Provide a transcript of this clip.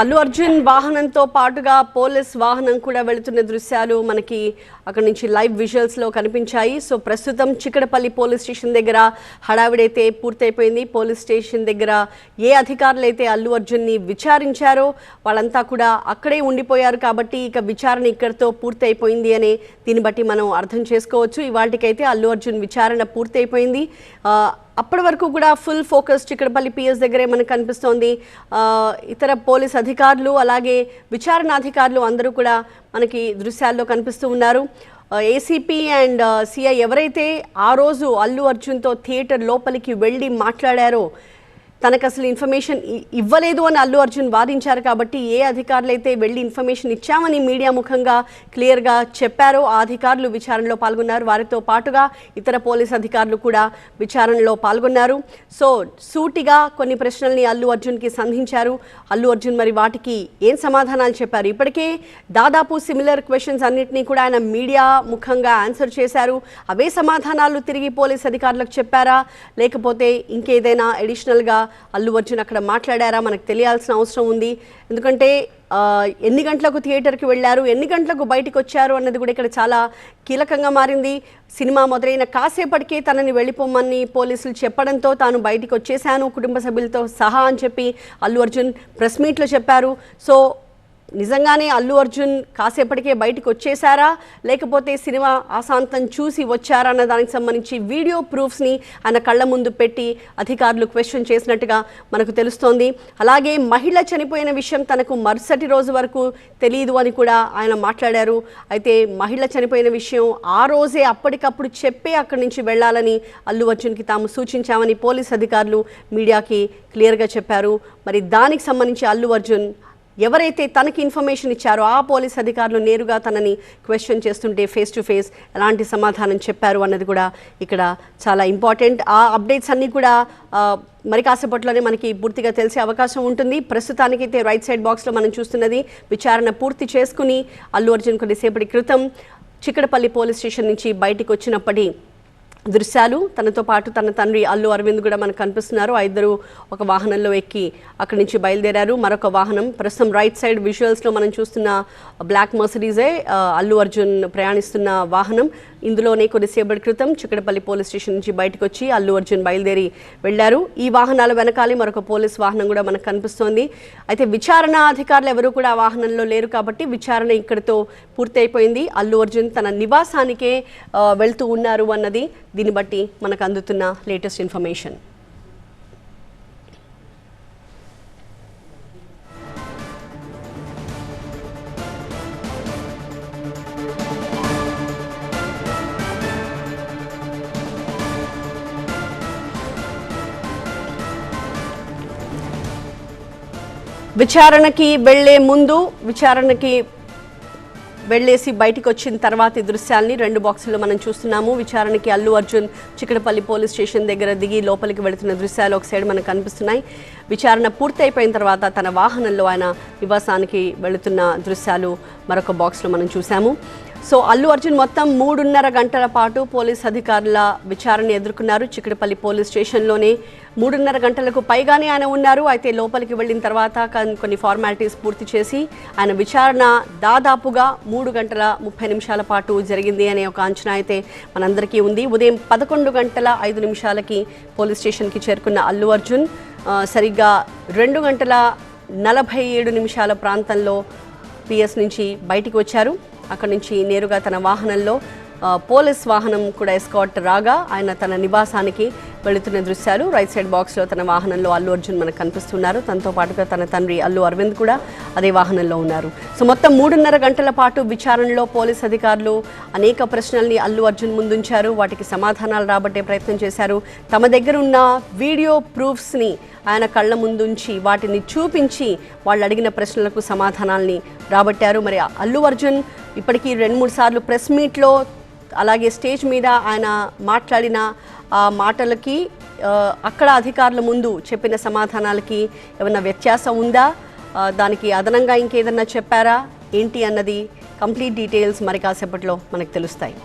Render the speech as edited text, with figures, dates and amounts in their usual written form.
అల్లు అర్జున్ వాహనంతో పాటుగా పోలీస్ వాహనం కూడా వెళుతున్న దృశ్యాలు మనకి అక్కడ నుంచి లైవ్ విజువల్స్ లో కనిపించాయి. సో ప్రస్తుతం చిక్కడపల్లి పోలీస్ స్టేషన్ దగ్గర హడావిడైతే పూర్తయిపోయింది. పోలీస్ స్టేషన్ దగ్గర ఏ అధికారులు అయితే అల్లు అర్జున్ ని విచారించారో వాళ్ళంతా కూడా అక్కడే ఉండిపోయారు కాబట్టి ఇక విచారణ ఇక్కడితో పూర్తయిపోయింది అనే దీన్ని బట్టి మనం అర్థం చేసుకోవచ్చు. ఇవాళకైతే అల్లు అర్జున్ విచారణ పూర్తయిపోయింది. అప్పటి వరకు కూడా ఫుల్ ఫోకస్ చిక్కడపల్లి పిఎస్ దగ్గరే మనకు కనిపిస్తోంది. ఇతర పోలీస్ అధికారులు అలాగే విచారణ అధికారులు అందరూ కూడా మనకి దృశ్యాల్లో కనిపిస్తూ ఉన్నారు. ఏసీపీ అండ్ సిఐ ఎవరైతే ఆ రోజు అల్లు అర్జున్తో థియేటర్ లోపలికి వెళ్ళి మాట్లాడారో తనకు అసలు ఇన్ఫర్మేషన్ ఇవ్వలేదు అని అల్లు అర్జున్ వాదించారు కాబట్టి ఏ అధికారులు అయితే వెళ్ళి ఇన్ఫర్మేషన్ ఇచ్చామని మీడియా ముఖంగా క్లియర్గా చెప్పారో ఆ అధికారులు విచారణలో పాల్గొన్నారు. వారితో పాటుగా ఇతర పోలీస్ అధికారులు కూడా విచారణలో పాల్గొన్నారు. సో సూటిగా కొన్ని ప్రశ్నల్ని అల్లు అర్జున్కి సంధించారు. అల్లు అర్జున్ మరి వాటికి ఏం సమాధానాలు చెప్పారు? ఇప్పటికే దాదాపు సిమిలర్ క్వశ్చన్స్ అన్నింటినీ కూడా ఆయన మీడియా ముఖంగా ఆన్సర్ చేశారు. అవే సమాధానాలు తిరిగి పోలీస్ అధికారులకు చెప్పారా లేకపోతే ఇంకేదైనా అడిషనల్గా అల్లు అర్జున్ అక్కడ మాట్లాడారా మనకు తెలియాల్సిన అవసరం ఉంది. ఎందుకంటే ఎన్ని గంటలకు థియేటర్కి వెళ్ళారు, ఎన్ని గంటలకు బయటకు వచ్చారు అన్నది కూడా ఇక్కడ చాలా కీలకంగా మారింది. సినిమా మొదలైన కాసేపటికే తనని వెళ్ళిపోమని పోలీసులు చెప్పడంతో తాను బయటకు వచ్చేసాను కుటుంబ సభ్యులతో సహా అని చెప్పి అల్లు అర్జున్ ప్రెస్ మీట్లో చెప్పారు. సో నిజంగానే అల్లు అర్జున్ కాసేపటికే బయటకు వచ్చేసారా లేకపోతే సినిమా ఆశాంతం చూసి వచ్చారా అన్న దానికి సంబంధించి వీడియో ప్రూఫ్స్ని ఆయన కళ్ళ ముందు పెట్టి అధికారులు క్వశ్చన్ చేసినట్టుగా మనకు తెలుస్తోంది. అలాగే మహిళ చనిపోయిన విషయం తనకు మరుసటి రోజు వరకు తెలియదు అని కూడా ఆయన మాట్లాడారు. అయితే మహిళ చనిపోయిన విషయం ఆ రోజే అప్పటికప్పుడు చెప్పే అక్కడి నుంచి వెళ్లాలని అల్లు అర్జున్కి తాము సూచించామని పోలీస్ అధికారులు మీడియాకి క్లియర్గా చెప్పారు. మరి దానికి సంబంధించి అల్లు అర్జున్ ఎవరైతే తనకి ఇన్ఫర్మేషన్ ఇచ్చారో ఆ పోలీస్ అధికారులు నేరుగా తనని క్వశ్చన్ చేస్తుంటే ఫేస్ టు ఫేస్ ఎలాంటి సమాధానం చెప్పారు అన్నది కూడా ఇక్కడ చాలా ఇంపార్టెంట్. ఆ అప్డేట్స్ అన్నీ కూడా మరి కాసేపట్లోనే మనకి పూర్తిగా తెలిసే అవకాశం ఉంటుంది. ప్రస్తుతానికైతే రైట్ సైడ్ బాక్స్లో మనం చూస్తున్నది విచారణ పూర్తి చేసుకుని అల్లు అర్జున్ కొద్దిసేపటి క్రితం చిక్కడపల్లి పోలీస్ స్టేషన్ నుంచి బయటికి వచ్చినప్పటి దృశ్యాలు. తనతో పాటు తన తండ్రి అల్లు అరవింద్ కూడా మనకు కనిపిస్తున్నారు. ఆ ఇద్దరు ఒక వాహనంలో ఎక్కి అక్కడి నుంచి బయలుదేరారు. మరొక వాహనం ప్రస్తుతం రైట్ సైడ్ విజువల్స్లో మనం చూస్తున్న బ్లాక్ మర్సిడీజే అల్లు అర్జున్ ప్రయాణిస్తున్న వాహనం. ఇందులోనే కొద్దిసేపటి క్రితం చిక్కడపల్లి పోలీస్ స్టేషన్ నుంచి బయటకు వచ్చి అల్లు అర్జున్ బయలుదేరి వెళ్లారు. ఈ వాహనాల వెనకాలే మరొక పోలీస్ వాహనం కూడా మనకు కనిపిస్తోంది. అయితే విచారణ అధికారులు ఎవరు కూడా ఆ వాహనంలో లేరు కాబట్టి విచారణ ఇక్కడితో పూర్తయిపోయింది. అల్లు అర్జున్ తన నివాసానికే వెళ్తూ ఉన్నారు అన్నది దీన్ని బట్టి మనకు అందుతున్న లేటెస్ట్ ఇన్ఫర్మేషన్. విచారణకి వెళ్లే ముందు విచారణకి వెళ్ళేసి బయటకు వచ్చిన తర్వాత ఈ దృశ్యాల్ని రెండు బాక్సుల్లో మనం చూస్తున్నాము. విచారణకి అల్లు అర్జున్ చిక్కడపల్లి పోలీస్ స్టేషన్ దగ్గర దిగి లోపలికి వెళుతున్న దృశ్యాలు ఒక సైడ్ మనకు కనిపిస్తున్నాయి. విచారణ పూర్తయిపోయిన తర్వాత తన వాహనంలో ఆయన నివాసానికి వెళుతున్న దృశ్యాలు మరొక బాక్స్లో మనం చూసాము. సో అల్లు అర్జున్ మొత్తం 3.5 గంటల పాటు పోలీస్ అధికారుల విచారణ ఎదుర్కొన్నారు. చిక్కడపల్లి పోలీస్ స్టేషన్లోనే 3.5 గంటలకు పైగానే ఆయన ఉన్నారు. అయితే లోపలికి వెళ్ళిన తర్వాత కొన్ని ఫార్మాలిటీస్ పూర్తి చేసి ఆయన విచారణ దాదాపుగా 3 గంటల 30 నిమిషాల పాటు జరిగింది అనే ఒక అంచనా అయితే మనందరికీ ఉంది. ఉదయం 11 గంటల 5 నిమిషాలకి పోలీస్ స్టేషన్కి చేరుకున్న అల్లు అర్జున్ సరిగ్గా 2 గంటల 47 నిమిషాల ప్రాంతంలో పిఎస్ నుంచి బయటికి వచ్చారు. అక్కడి నుంచి నేరుగా తన వాహనంలో పోలీస్ వాహనం కూడా ఎస్కాట్ రాగా ఆయన తన నివాసానికి వెళుతున్న దృశ్యాలు రైట్ సైడ్ బాక్స్లో తన వాహనంలో అల్లు అర్జున్ మనకు కనిపిస్తున్నారు. తనతో పాటుగా తన తండ్రి అల్లు అరవింద్ కూడా అదే వాహనంలో ఉన్నారు. సో మొత్తం 3.5 గంటల పాటు విచారణలో పోలీస్ అధికారులు అనేక ప్రశ్నల్ని అల్లు అర్జున్ ముందుంచారు. వాటికి సమాధానాలు రాబట్టే ప్రయత్నం చేశారు. తమ దగ్గర ఉన్న వీడియో ప్రూఫ్స్ని ఆయన కళ్ళ ముందుంచి వాటిని చూపించి వాళ్ళు అడిగిన ప్రశ్నలకు సమాధానాల్ని రాబట్టారు. మరి అల్లు అర్జున్ ఇప్పటికీ 2-3 సార్లు ప్రెస్ మీట్లో అలాగే స్టేజ్ మీద ఆయన మాట్లాడిన ఆ మాటలకి అక్కడ అధికారుల ముందు చెప్పిన సమాధానాలకి ఏమైనా వ్యత్యాసం ఉందా, దానికి అదనంగా ఇంకేదన్నా చెప్పారా ఏంటి అన్నది కంప్లీట్ డీటెయిల్స్ మరి కాసేపట్లో మనకు తెలుస్తాయి.